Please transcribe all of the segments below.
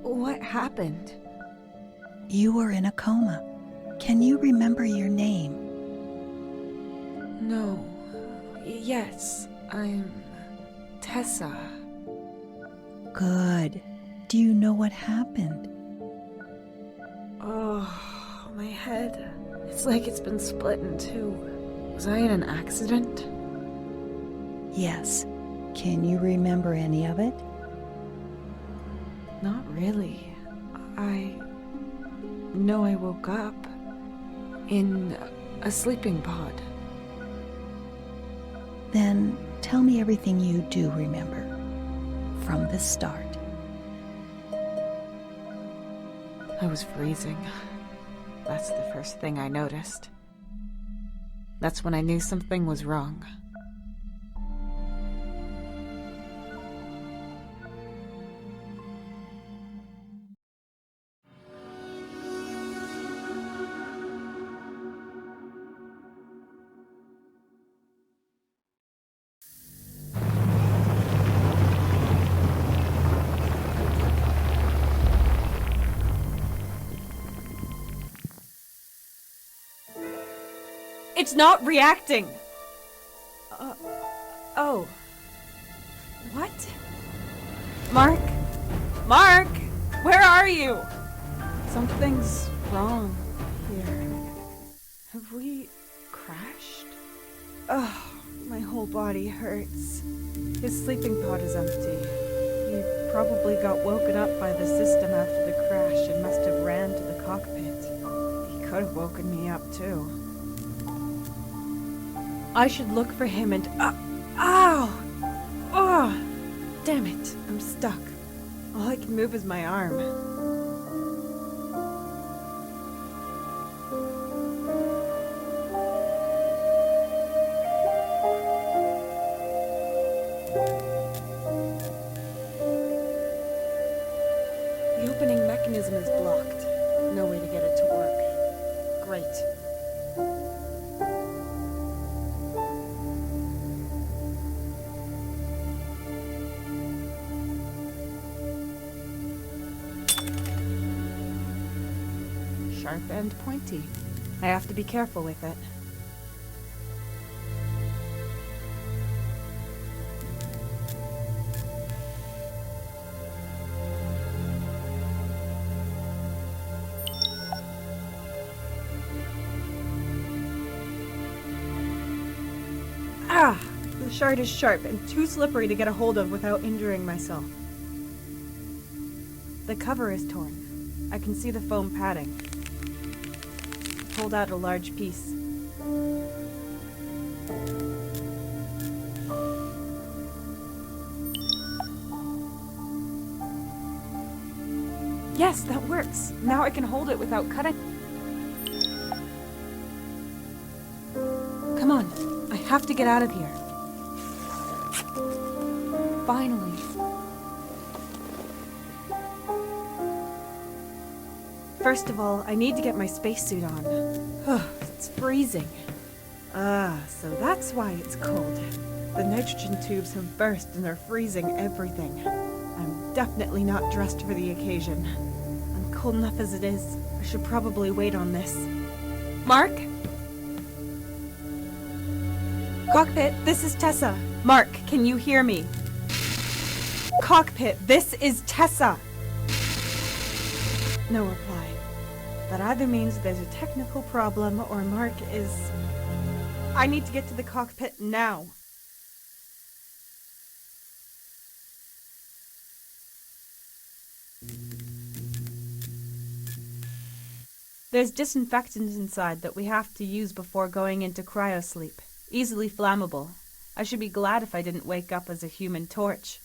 What happened? You were in a coma. Can you remember your name? No. Yes, I'm Tessa. Good. Do you know what happened? Oh, my head. It's like it's been split in two. Was I in an accident? Yes. Can you remember any of it? Not really. I know I woke up in a sleeping pod. Then tell me everything you do remember, from the start. I was freezing. That's the first thing I noticed. That's when I knew something was wrong. It's not reacting! Oh. What? Mark? Mark! Where are you? Something's wrong here. Have we crashed? Ugh, my whole body hurts. His sleeping pod is empty. He probably got woken up by the system after the crash and must have ran to the cockpit. He could have woken me up too. I should look for him and... ow! Oh! Damn it, I'm stuck. All I can move is my arm. The opening mechanism is blocked. No way to get it to work. Great. Sharp and pointy. I have to be careful with it. Ah! The shard is sharp and too slippery to get a hold of without injuring myself. The cover is torn. I can see the foam padding. Pulled out a large piece. Yes, that works. Now I can hold it without cutting. Come on, I have to get out of here. Finally. First of all, I need to get my spacesuit on. It's freezing. So that's why it's cold. The nitrogen tubes have burst and are freezing everything. I'm definitely not dressed for the occasion. I'm cold enough as it is. I should probably wait on this. Mark? Cockpit, this is Tessa. Mark, can you hear me? Cockpit, this is Tessa! No reply. That either means there's a technical problem or Mark is... I need to get to the cockpit now. There's disinfectant inside that we have to use before going into cryosleep. Easily flammable. I should be glad if I didn't wake up as a human torch.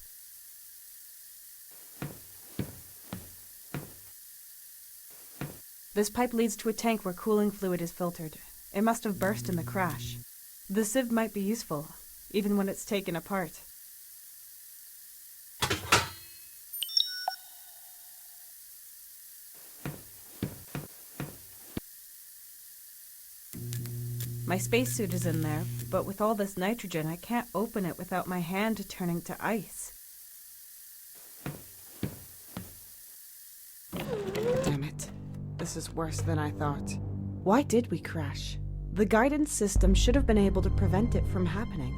This pipe leads to a tank where cooling fluid is filtered. It must have burst in the crash. The sieve might be useful, even when it's taken apart. My spacesuit is in there, but with all this nitrogen, I can't open it without my hand turning to ice. this is worse than I thought. Why did we crash? The guidance system should have been able to prevent it from happening.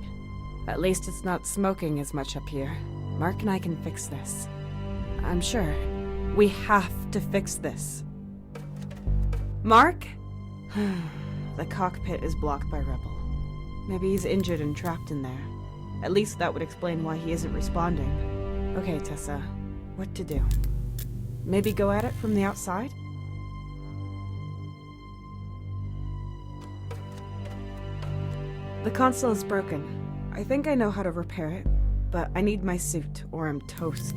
At least it's not smoking as much up here. Mark and I can fix this. I'm sure. We have to fix this. Mark? The cockpit is blocked by Rebel. Maybe he's injured and trapped in there. At least that would explain why he isn't responding. Okay, Tessa. What to do? Maybe go at it from the outside? The console is broken. I think I know how to repair it, but I need my suit or I'm toast.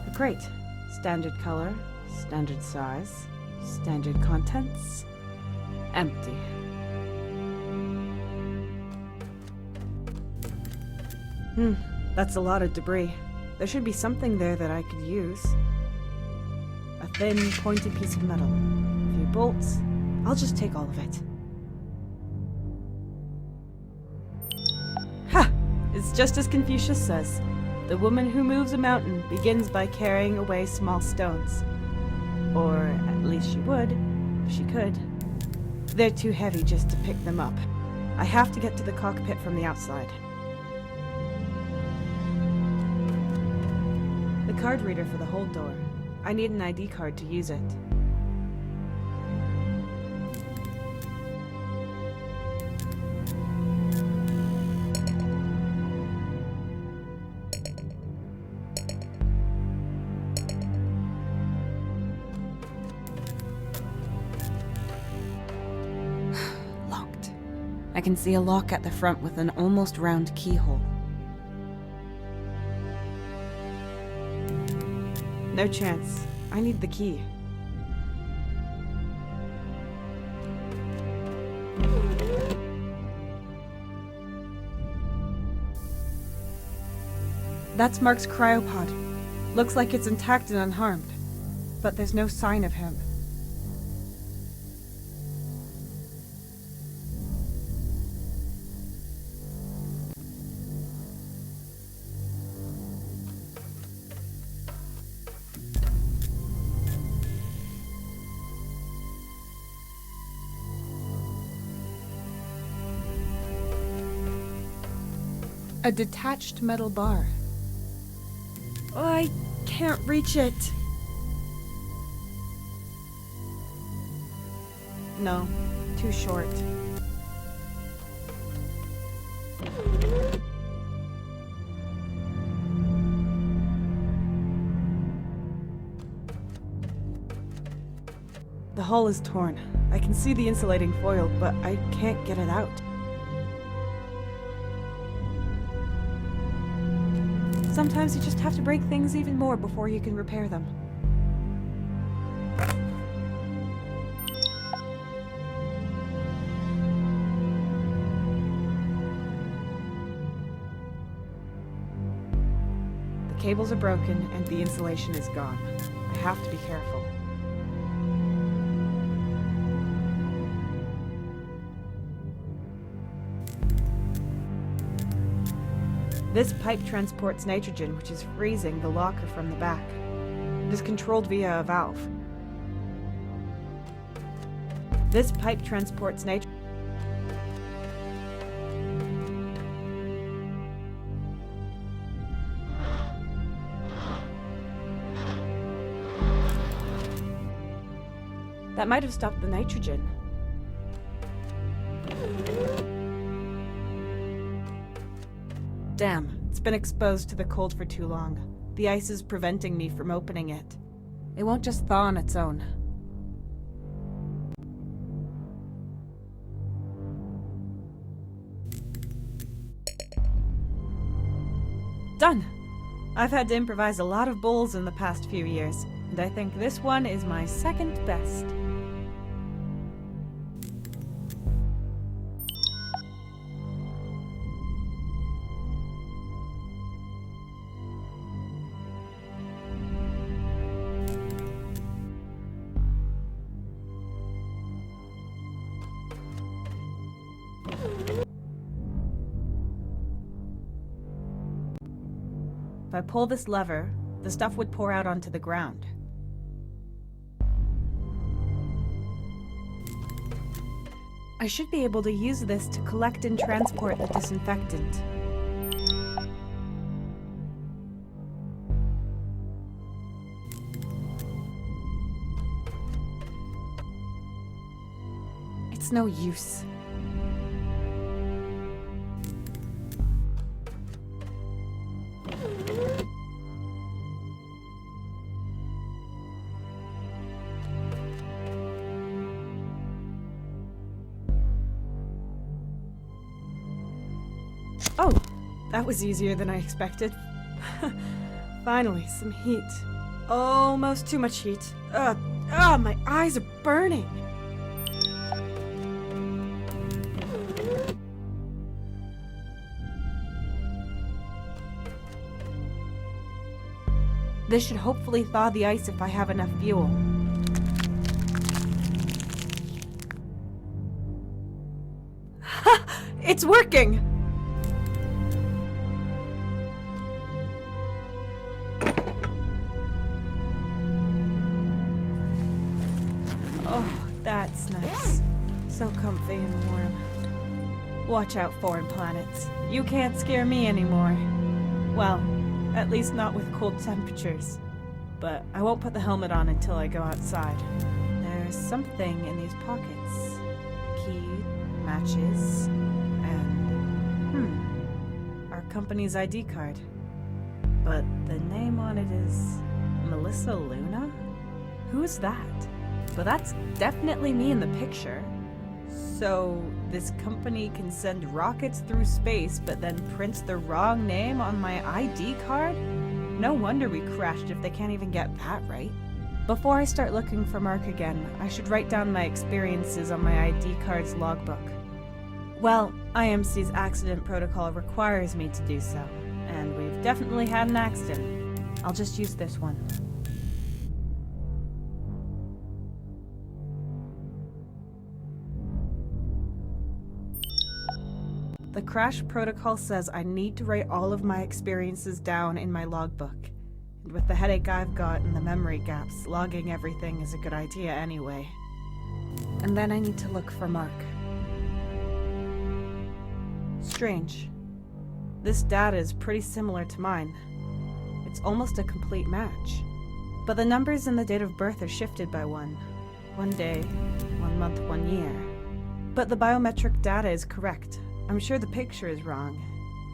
The crate. Standard color, standard size, standard contents. Empty. That's a lot of debris. There should be something there that I could use. A thin, pointed piece of metal. A few bolts. I'll just take all of it. Ha! It's just as Confucius says. The woman who moves a mountain begins by carrying away small stones. Or at least she would, if she could. They're too heavy just to pick them up. I have to get to the cockpit from the outside. The card reader for the hold door. I need an ID card to use it. Locked. I can see a lock at the front with an almost round keyhole. No chance. I need the key. That's Mark's cryopod. Looks like it's intact and unharmed. But there's no sign of him. A detached metal bar. Oh, I can't reach it. No, too short. The hull is torn. I can see the insulating foil, but I can't get it out. Sometimes you just have to break things even more before you can repair them. The cables are broken and the insulation is gone. I have to be careful. This pipe transports nitrogen, which is freezing the locker from the back. It is controlled via a valve. This pipe transports nitrogen. That might have stopped the nitrogen. Damn, it's been exposed to the cold for too long. The ice is preventing me from opening it. It won't just thaw on its own. Done! I've had to improvise a lot of bowls in the past few years, and I think this one is my second best. If I pull this lever, the stuff would pour out onto the ground. I should be able to use this to collect and transport the disinfectant. It's no use. Oh, that was easier than I expected. Finally, some heat. Almost too much heat. My eyes are burning. This should hopefully thaw the ice if I have enough fuel. Ha! It's working! Oh, that's nice. So comfy and warm. Watch out, foreign planets. You can't scare me anymore. Well, at least not with cold temperatures. But I won't put the helmet on until I go outside. There's something in these pockets. Key, matches, and... our company's ID card. But the name on it is... Melissa Luna? Who is that? Well, that's definitely me in the picture. So, this company can send rockets through space, but then prints the wrong name on my ID card? No wonder we crashed if they can't even get that right. Before I start looking for Mark again, I should write down my experiences on my ID card's logbook. Well, IMC's accident protocol requires me to do so, and we've definitely had an accident. I'll just use this one. The crash protocol says I need to write all of my experiences down in my logbook. And with the headache I've got and the memory gaps, logging everything is a good idea anyway. And then I need to look for Mark. Strange. This data is pretty similar to mine. It's almost a complete match. But the numbers and the date of birth are shifted by one. 1 day, 1 month, 1 year. But the biometric data is correct. I'm sure the picture is wrong.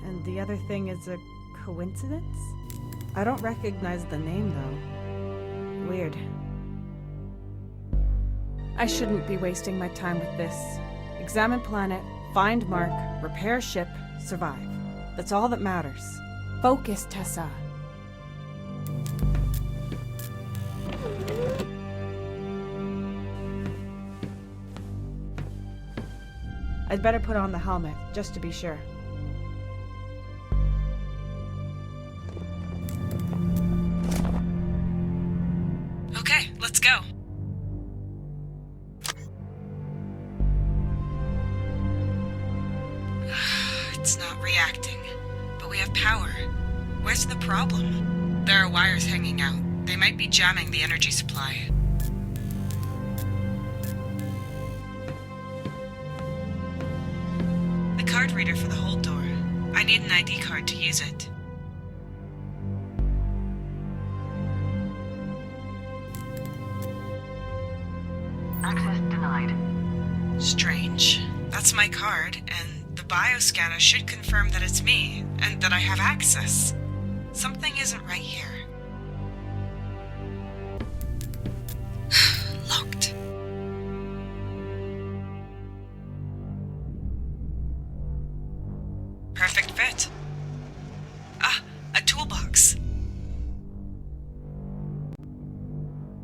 And the other thing is a coincidence? I don't recognize the name, though. Weird. I shouldn't be wasting my time with this. Examine planet, find Mark, repair ship, survive. That's all that matters. Focus, Tessa. I'd better put on the helmet, just to be sure. Okay, let's go. It's not reacting, but we have power. Where's the problem? There are wires hanging out. They might be jamming the energy supply. Card reader for the hold door. I need an ID card to use it. Access denied. Strange. That's my card, and the bioscanner should confirm that it's me, and that I have access. Something isn't right here. Locked. Perfect fit. Ah, a toolbox.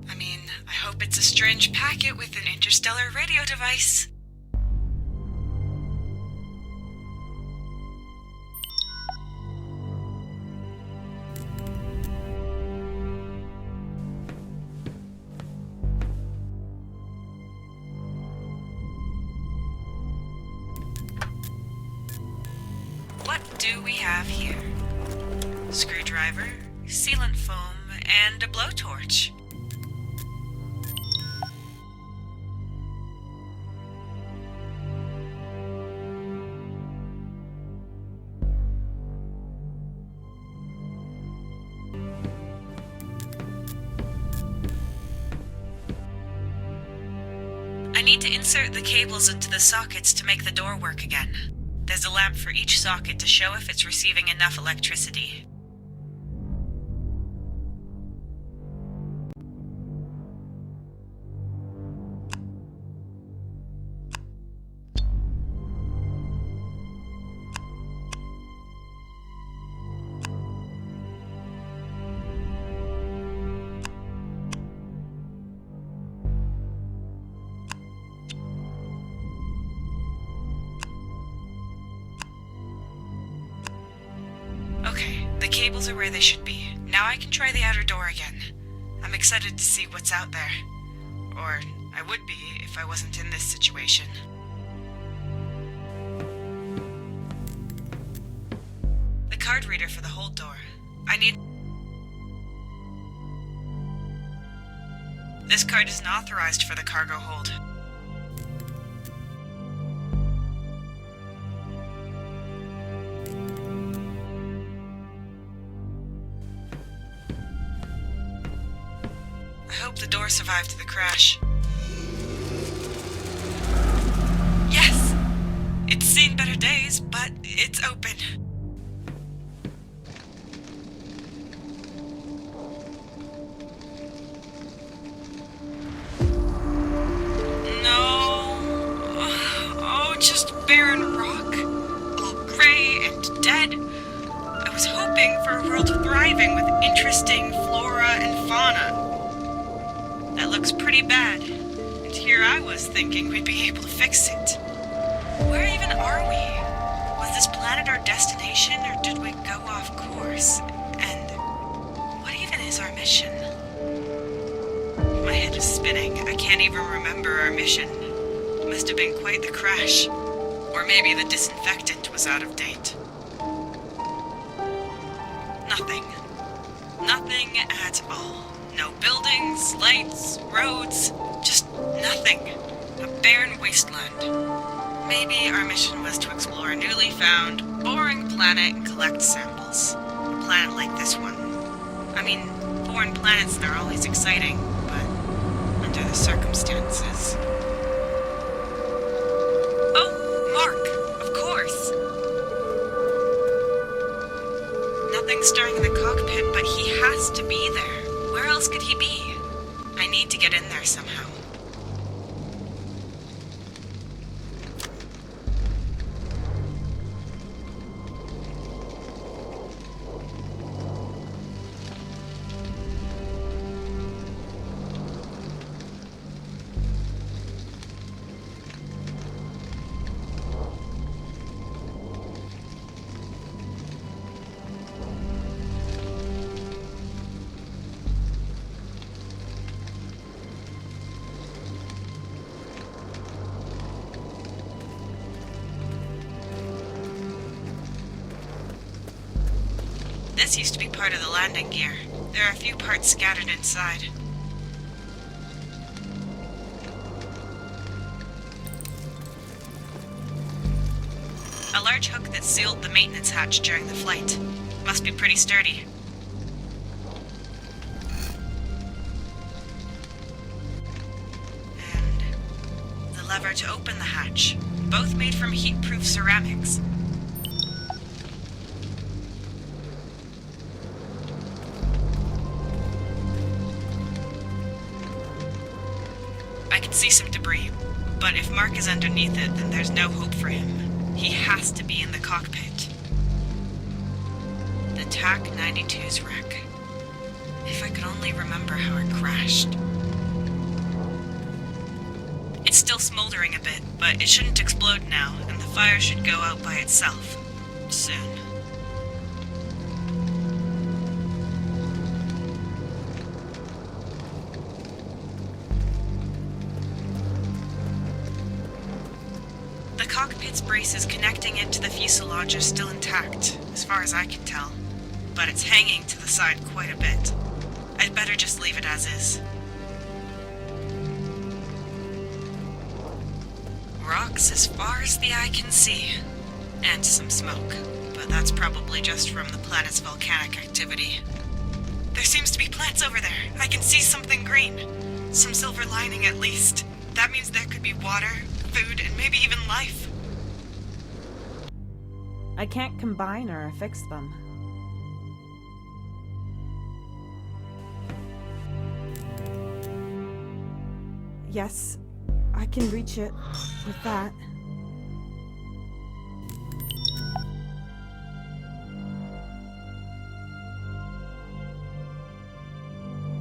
I mean, I hope it's a strange packet with an interstellar radio device. What do we have here? Screwdriver, sealant foam, and a blowtorch. I need to insert the cables into the sockets to make the door work again. There's a lamp for each socket to show if it's receiving enough electricity. Okay, the cables are where they should be. Now I can try the outer door again. I'm excited to see what's out there. Or I would be if I wasn't in this situation. The card reader for the hold door. This card isn't authorized for the cargo hold. I hope the door survived the crash. Yes! It's seen better days, but it's open. No. Oh, just barren rock. All gray and dead. I was hoping for a world thriving with interesting flora and fauna. That looks pretty bad. And here I was thinking we'd be able to fix it. Where even are we? Was this planet our destination, or did we go off course? And what even is our mission? My head is spinning. I can't even remember our mission. It must have been quite the crash. Or maybe the disinfectant was out of date. Nothing. Nothing at all. No buildings, lights, roads, just nothing. A barren wasteland. Maybe our mission was to explore a newly found, boring planet and collect samples. A planet like this one. I mean, foreign planets are always exciting, but under the circumstances. Oh, Mark, of course. Nothing stirring in the cockpit, but he has to be there. Where else could he be? I need to get in there somehow. This used to be part of the landing gear. There are a few parts scattered inside. A large hook that sealed the maintenance hatch during the flight. Must be pretty sturdy. And the lever to open the hatch. Both made from heat-proof ceramics. I can see some debris, but if Mark is underneath it, then there's no hope for him. He has to be in the cockpit. The TAC-92's wreck. If I could only remember how it crashed. It's still smoldering a bit, but it shouldn't explode now, and the fire should go out by itself. Soon. The cockpit's braces connecting it to the fuselage are still intact, as far as I can tell. but it's hanging to the side quite a bit. I'd better just leave it as is. Rocks as far as the eye can see. And some smoke, but that's probably just from the planet's volcanic activity. There seems to be plants over there. I can see something green. Some silver lining at least. That means there could be water, food, and maybe even life. I can't combine or affix them. Yes, I can reach it with that.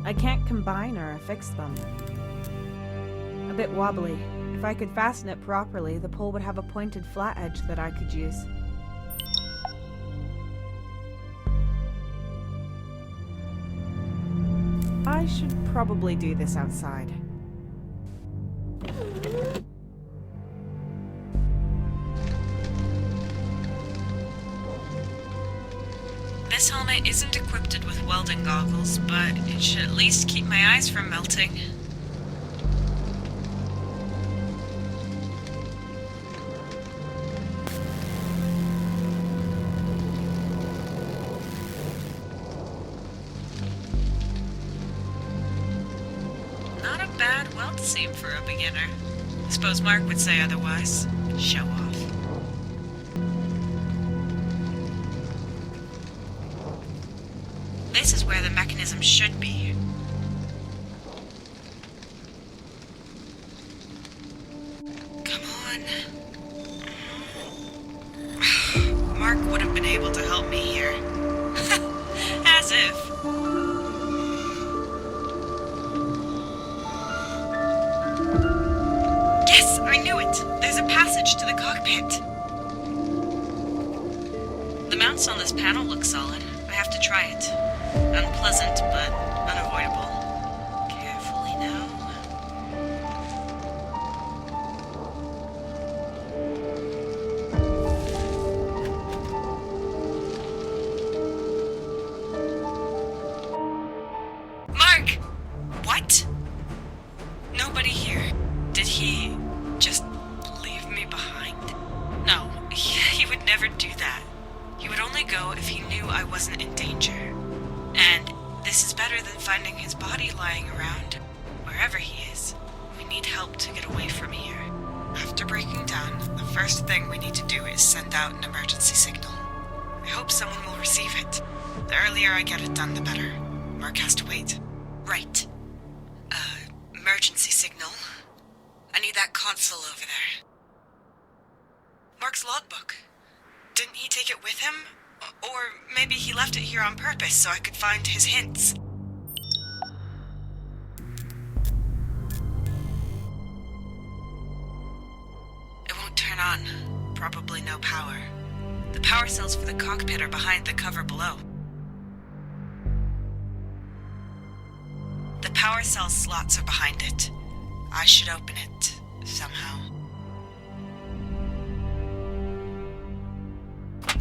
I can't combine or affix them. A bit wobbly. If I could fasten it properly, the pole would have a pointed flat edge that I could use. I should probably do this outside. This helmet isn't equipped with welding goggles, but it should at least keep my eyes from melting. Not a bad weld seam for a beginner. I suppose Mark would say otherwise. Show off. This is where the mechanism should be. Come on. Mark would have been able to help me here. As if. Yes, I knew it! There's a passage to the cockpit. The mounts on this panel look solid. I have to try it. Unpleasant, but unavoidable. Carefully now. Mark! What? Nobody here. Did he just leave me behind? No, he would never do that. He would only go if he knew I wasn't in danger. And this is better than finding his body lying around. Wherever he is, we need help to get away from here. After breaking down, the first thing we need to do is send out an emergency signal. I hope someone will receive it. The earlier I get it done, the better. Mark has to wait. Right. Emergency signal. I need that console over there. Mark's logbook. Didn't he take it with him? Or maybe he left it here on purpose so I could find his hints. It won't turn on. Probably no power. The power cells for the cockpit are behind the cover below. The power cell slots are behind it. I should open it somehow.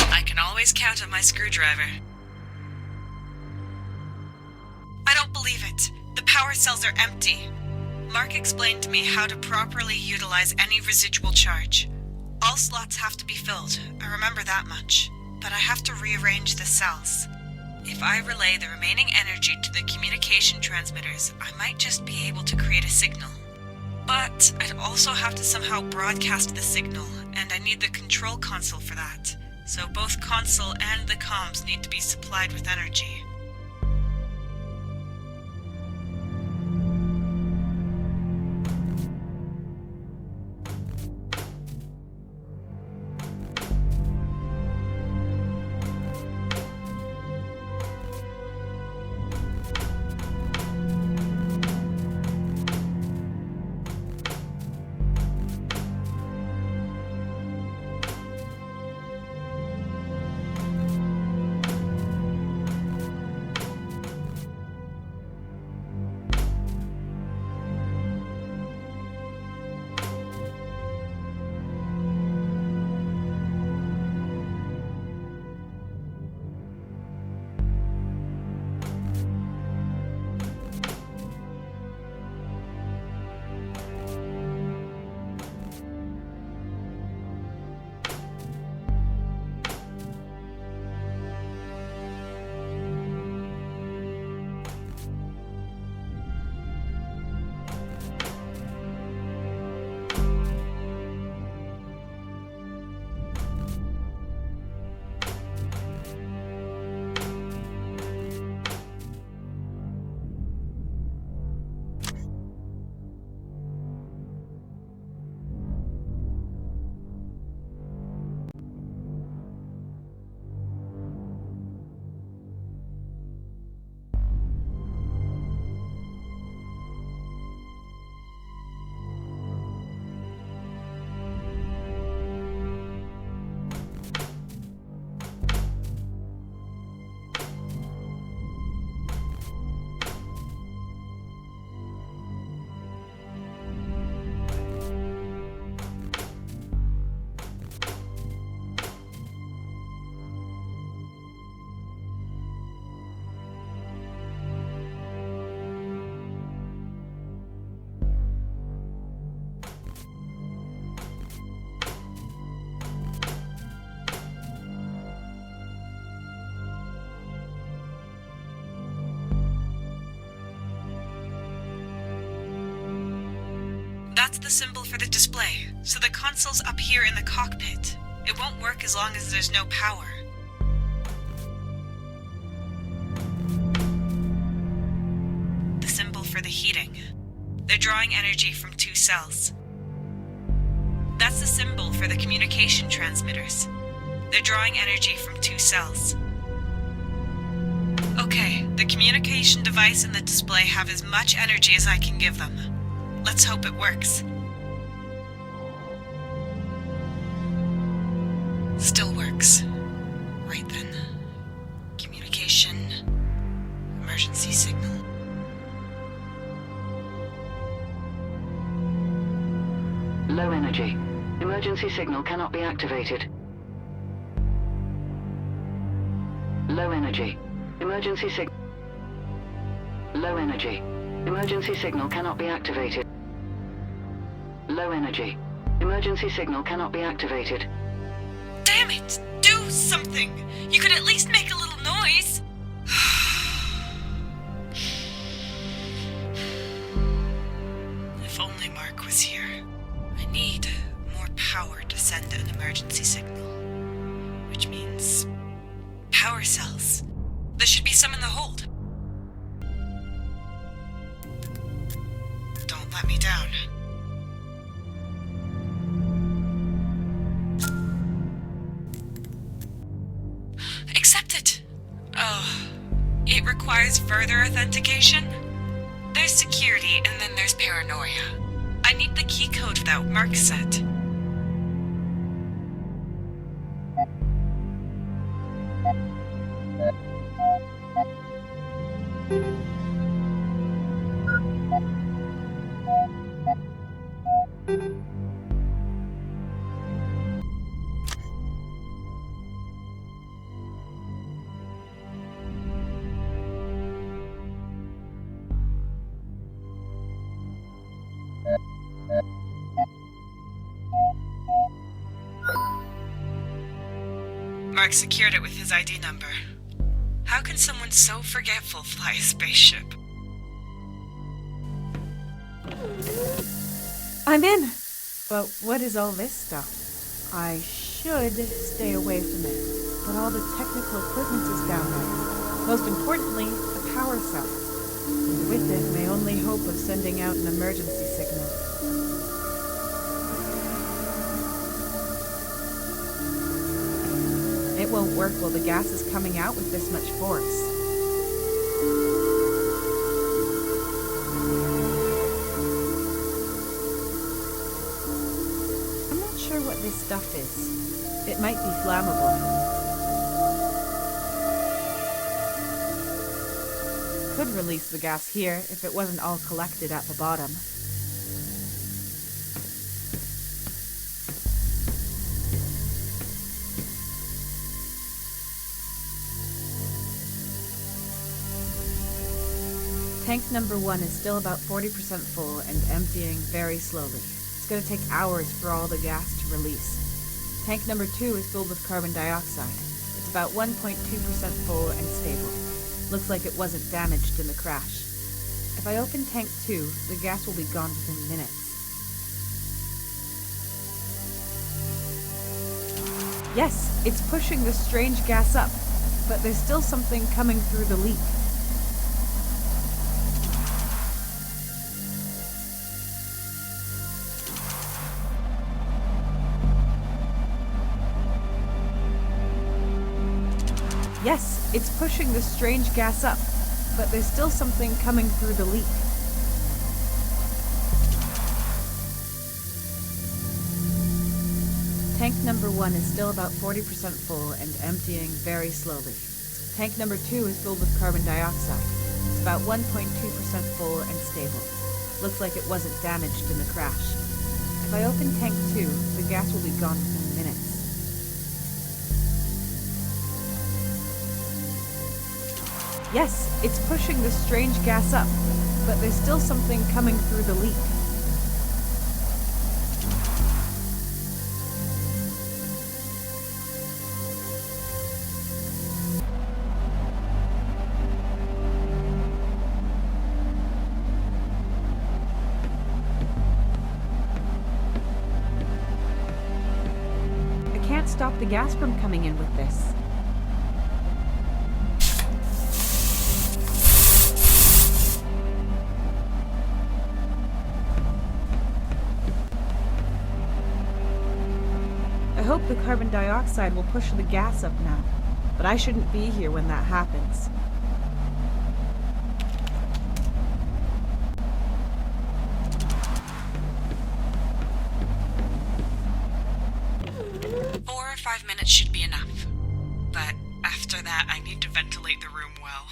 I can always count on my screwdriver. I don't believe it. The power cells are empty. Mark explained to me how to properly utilize any residual charge. All slots have to be filled, I remember that much. But I have to rearrange the cells. If I relay the remaining energy to the communication transmitters, I might just be able to create a signal. But I'd also have to somehow broadcast the signal, and I need the control console for that. So both console and the comms need to be supplied with energy. That's the symbol for the display, so the console's up here in the cockpit. It won't work as long as there's no power. The symbol for the heating. They're drawing energy from 2 cells. That's the symbol for the communication transmitters. They're drawing energy from 2 cells. Okay, the communication device and the display have as much energy as I can give them. Let's hope it works. Still works. Right then. Communication. Emergency signal. Low energy. Emergency signal cannot be activated. Low energy. Emergency signal. Low energy. Emergency signal cannot be activated. Low energy. Emergency signal cannot be activated. Damn it! Do something! You could at least make a little noise! If only Mark was here. I need more power to send an emergency signal. Which means power cells. There should be some in the hold. Don't let me down. Accept it! Oh, it requires further authentication? There's security and then there's paranoia. I need the key code that Mark set. Mark secured it with his ID number. How can someone so forgetful fly a spaceship? I'm in! But what is all this stuff? I should stay away from it, but all the technical equipment is down there. Most importantly, the power cells. And with it, my only hope of sending out an emergency signal. It won't work while the gas is coming out with this much force. I'm not sure what this stuff is. It might be flammable. Could release the gas here if it wasn't all collected at the bottom. Tank number 1 is still about 40% full and emptying very slowly. It's going to take hours for all the gas to release. Tank number 2 is filled with carbon dioxide. It's about 1.2% full and stable. Looks like it wasn't damaged in the crash. If I open tank 2, the gas will be gone within minutes. Yes, it's pushing the strange gas up, but there's still something coming through the leak. Yes, it's pushing the strange gas up, but there's still something coming through the leak. Tank number 1 is still about 40% full and emptying very slowly. Tank number 2 is filled with carbon dioxide. It's about 1.2% full and stable. Looks like it wasn't damaged in the crash. If I open tank 2, the gas will be gone within minutes. Yes, it's pushing the strange gas up, but there's still something coming through the leak. stop the gas from coming in with this? I hope the carbon dioxide will push the gas up now, but I shouldn't be here when that happens. Should be enough. But after that, I need to ventilate the room well.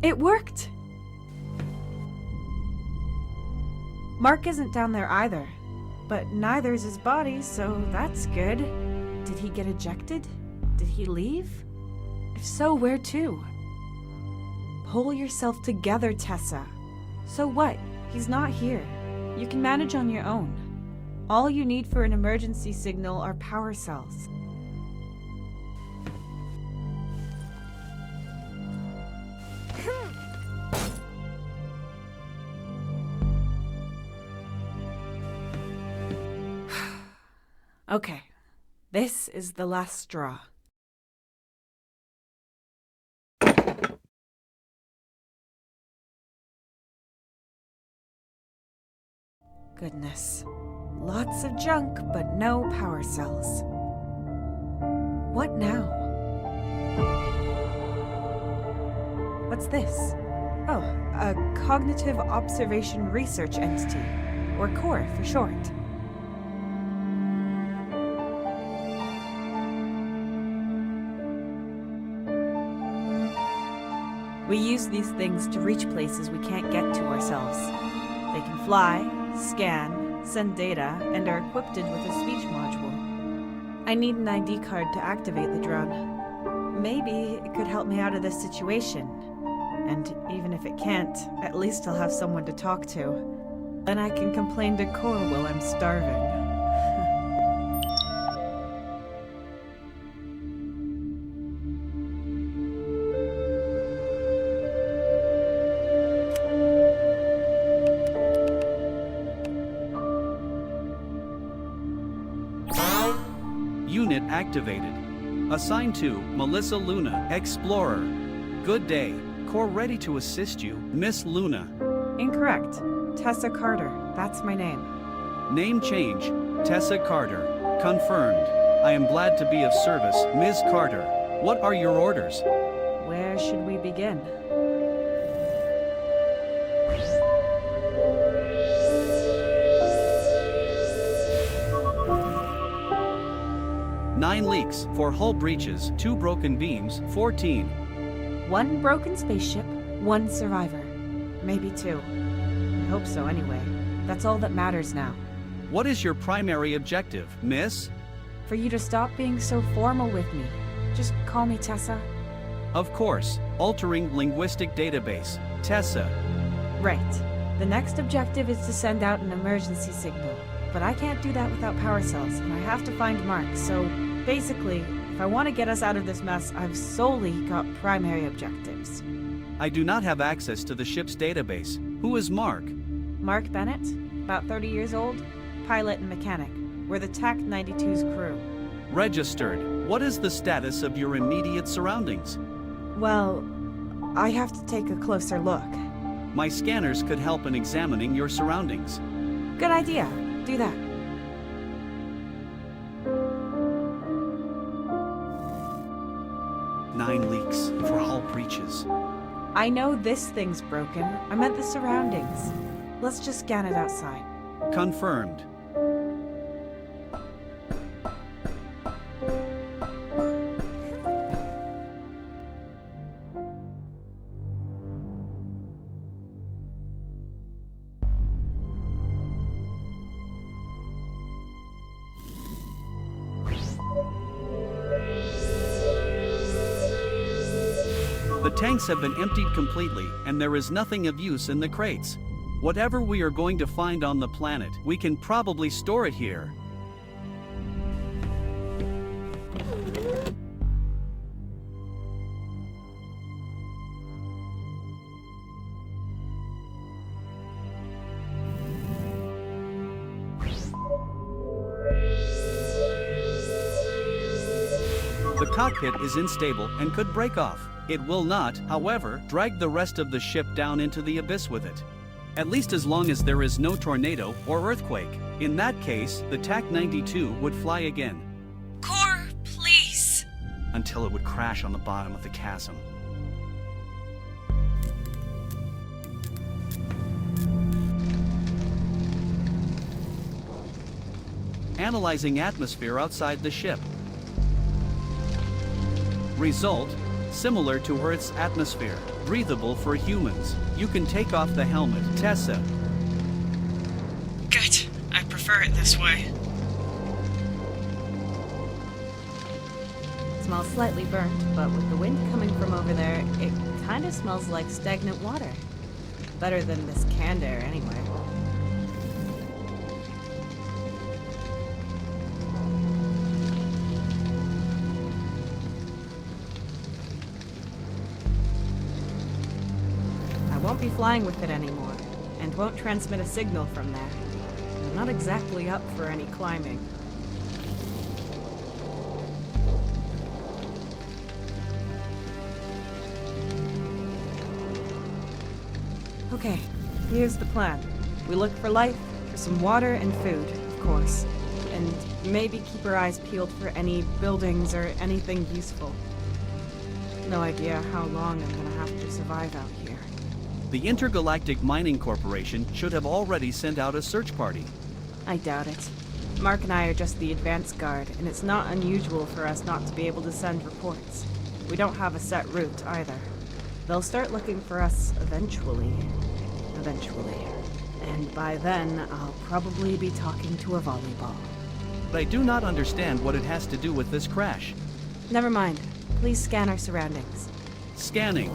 It worked! Mark isn't down there either, but neither is his body, so that's good. Did he get ejected? Did he leave? If so, where to? Pull yourself together, Tessa. So what? He's not here. You can manage on your own. All you need for an emergency signal are power cells. Okay, this is the last straw. Goodness. Lots of junk, but no power cells. What now? What's this? Oh, a Cognitive Observation Research Entity, or CORE for short. We use these things to reach places we can't get to ourselves. They can fly, scan, send data, and are equipped with a speech module. I need an ID card to activate the drone. Maybe it could help me out of this situation. And even if it can't, at least I'll have someone to talk to. Then I can complain to Core while I'm starving. Unit activated. Assigned to Melissa Luna, Explorer. Good day. Core ready to assist you, Miss Luna. Incorrect. Tessa Carter. That's my name. Name change. Tessa Carter. Confirmed. I am glad to be of service, Ms. Carter. What are your orders? Where should we begin? Nine leaks, 4 hull breaches, 2 broken beams, 14. 1 broken spaceship, 1 survivor. Maybe 2. I hope so anyway. That's all that matters now. What is your primary objective, miss? For you to stop being so formal with me. Just call me Tessa. Of course. Altering linguistic database. Tessa. Right. The next objective is to send out an emergency signal. But I can't do that without power cells, and I have to find Mark, so basically, if I want to get us out of this mess, I've solely got primary objectives. I do not have access to the ship's database. Who is Mark? Mark Bennett, about 30 years old, pilot and mechanic. We're the TAC 92's crew. Registered. What is the status of your immediate surroundings? Well, I have to take a closer look. My scanners could help in examining your surroundings. Good idea. Do that. Nine leaks, 4 hull breaches. I know this thing's broken. I meant the surroundings. Let's just scan it outside. Confirmed. The tanks have been emptied completely, and there is nothing of use in the crates. Whatever we are going to find on the planet, we can probably store it here. The cockpit is unstable and could break off. It will not, however, drag the rest of the ship down into the abyss with it. At least as long as there is no tornado or earthquake. In that case, the TAC-92 would fly again. Core, please. Until it would crash on the bottom of the chasm. Analyzing atmosphere outside the ship. Result, similar to Earth's atmosphere, breathable for humans. You can take off the helmet, Tessa. Good. I prefer it this way. It smells slightly burnt, but with the wind coming from over there, it kind of smells like stagnant water. Better than this canned air, anyway. I won't be flying with it anymore, and won't transmit a signal from there. I'm not exactly up for any climbing. Okay, here's the plan. We look for life, for some water and food, of course. And maybe keep our eyes peeled for any buildings or anything useful. No idea how long I'm gonna have to survive out here. The Intergalactic Mining Corporation should have already sent out a search party. I doubt it. Mark and I are just the advance guard, and it's not unusual for us not to be able to send reports. We don't have a set route, either. They'll start looking for us eventually. And by then, I'll probably be talking to a volleyball. But I do not understand what it has to do with this crash. Never mind. Please scan our surroundings. Scanning.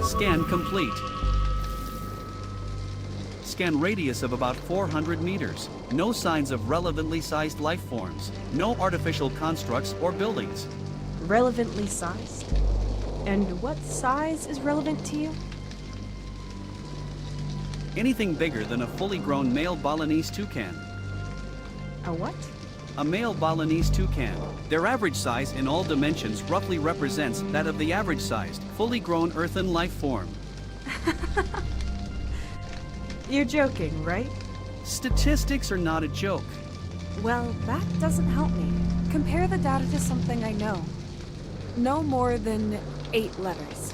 Scan complete. Scan radius of about 400 meters. No signs of relevantly sized life forms. No artificial constructs or buildings. Relevantly sized? And what size is relevant to you? Anything bigger than a fully grown male Balinese toucan. A what? A male Balinese toucan. Their average size in all dimensions roughly represents that of the average-sized, fully grown earthen life form. You're joking, right? Statistics are not a joke. Well, that doesn't help me. Compare the data to something I know. No more than 8 letters.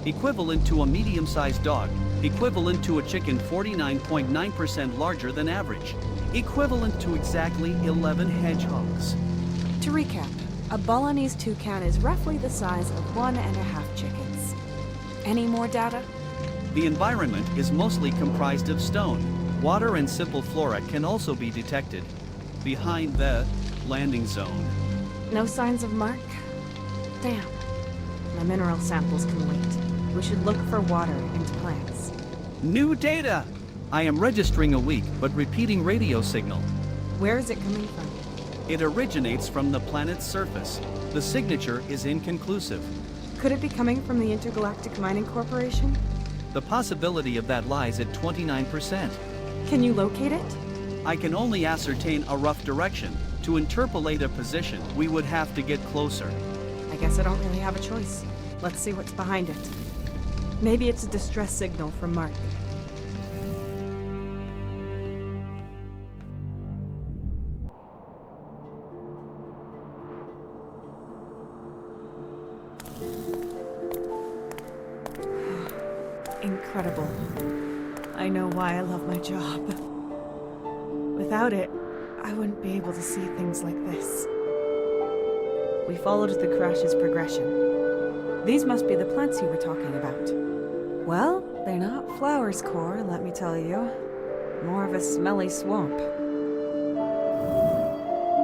Equivalent to a medium-sized dog. Equivalent to a chicken 49.9% larger than average. Equivalent to exactly 11 hedgehogs. To recap, a Balinese toucan is roughly the size of 1.5 chickens. Any more data? The environment is mostly comprised of stone. Water and simple flora can also be detected behind the landing zone. No signs of Mark? Damn. My mineral samples can wait. We should look for water and plants. New data! I am registering a weak but repeating radio signal. Where is it coming from? It originates from the planet's surface. The signature is inconclusive. Could it be coming from the Intergalactic Mining Corporation? The possibility of that lies at 29%. Can you locate it? I can only ascertain a rough direction. To interpolate a position, we would have to get closer. I guess I don't really have a choice. Let's see what's behind it. Maybe it's a distress signal from Mark. Incredible. I know why I love my job. Without it, I wouldn't be able to see things like this. We followed the crash's progression. These must be the plants you were talking about. Well, they're not flowers, Core, let me tell you. More of a smelly swamp.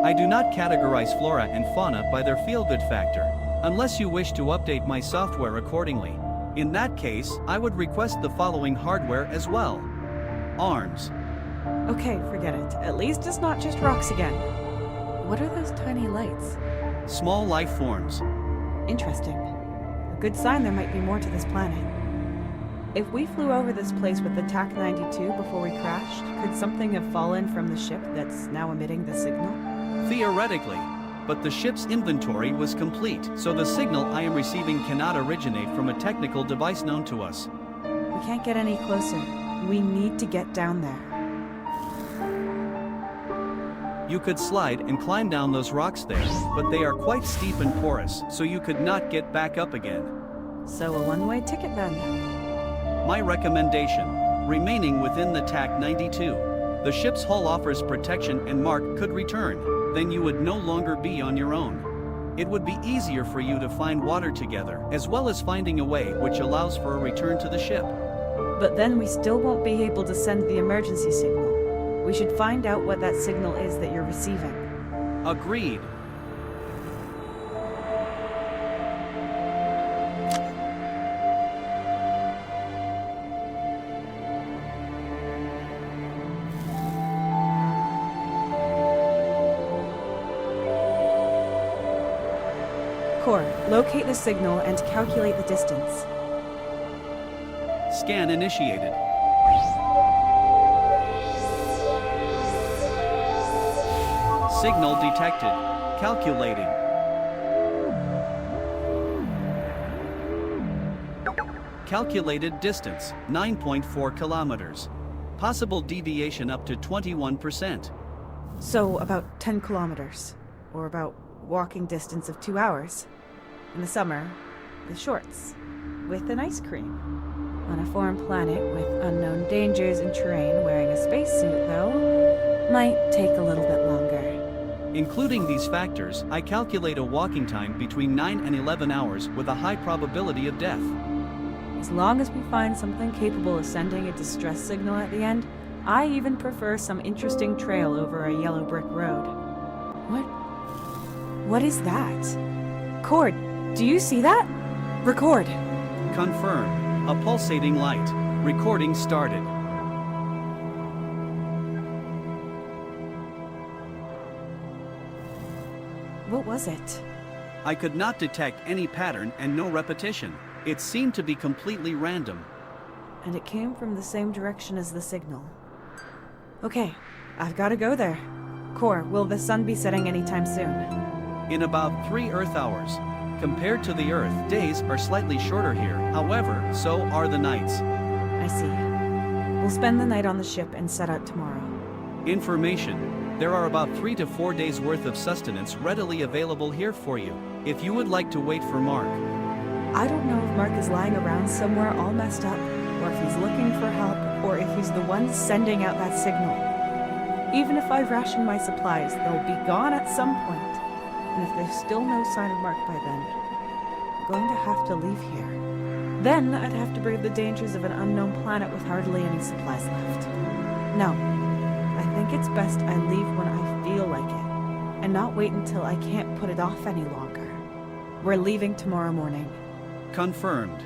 I do not categorize flora and fauna by their feel-good factor, unless you wish to update my software accordingly. In that case, I would request the following hardware as well. Arms. Okay, forget it. At least it's not just rocks again. What are those tiny lights? Small life forms. Interesting. A good sign there might be more to this planet. If we flew over this place with the TAC-92 before we crashed, could something have fallen from the ship that's now emitting the signal? Theoretically, but the ship's inventory was complete, so the signal I am receiving cannot originate from a technical device known to us. We can't get any closer. We need to get down there. You could slide and climb down those rocks there, but they are quite steep and porous, so you could not get back up again. So a one-way ticket then. My recommendation, remaining within the TAC-92. The ship's hull offers protection and Mark could return, then you would no longer be on your own. It would be easier for you to find water together, as well as finding a way which allows for a return to the ship. But then we still won't be able to send the emergency signal. We should find out what that signal is that you're receiving. Agreed. Core, locate the signal and calculate the distance. Scan initiated. Signal detected. Calculating. Calculated distance, 9.4 kilometers. Possible deviation up to 21%. So about 10 kilometers, or about walking distance of 2 hours. In the summer, with shorts, with an ice cream. On a foreign planet with unknown dangers and terrain, wearing a spacesuit, though, might take a little bit longer. Including these factors, I calculate a walking time between 9 and 11 hours with a high probability of death. As long as we find something capable of sending a distress signal at the end, I even prefer some interesting trail over a yellow brick road. What is that? Cord, do you see that? Record. Confirm. A pulsating light. Recording started. What was it? I could not detect any pattern and no repetition. It seemed to be completely random. And it came from the same direction as the signal. Okay, I've got to go there. Core, will the sun be setting anytime soon? In about 3 Earth hours. Compared to the Earth, days are slightly shorter here. However, so are the nights. I see. We'll spend the night on the ship and set out tomorrow. Information. There are about 3 to 4 days worth of sustenance readily available here for you, if you would like to wait for Mark. I don't know if Mark is lying around somewhere all messed up, or if he's looking for help, or if he's the one sending out that signal. Even if I ration my supplies, they'll be gone at some point. And if there's still no sign of Mark by then, I'm going to have to leave here. Then I'd have to brave the dangers of an unknown planet with hardly any supplies left. No, I think it's best I leave when I feel like it, and not wait until I can't put it off any longer. We're leaving tomorrow morning. Confirmed.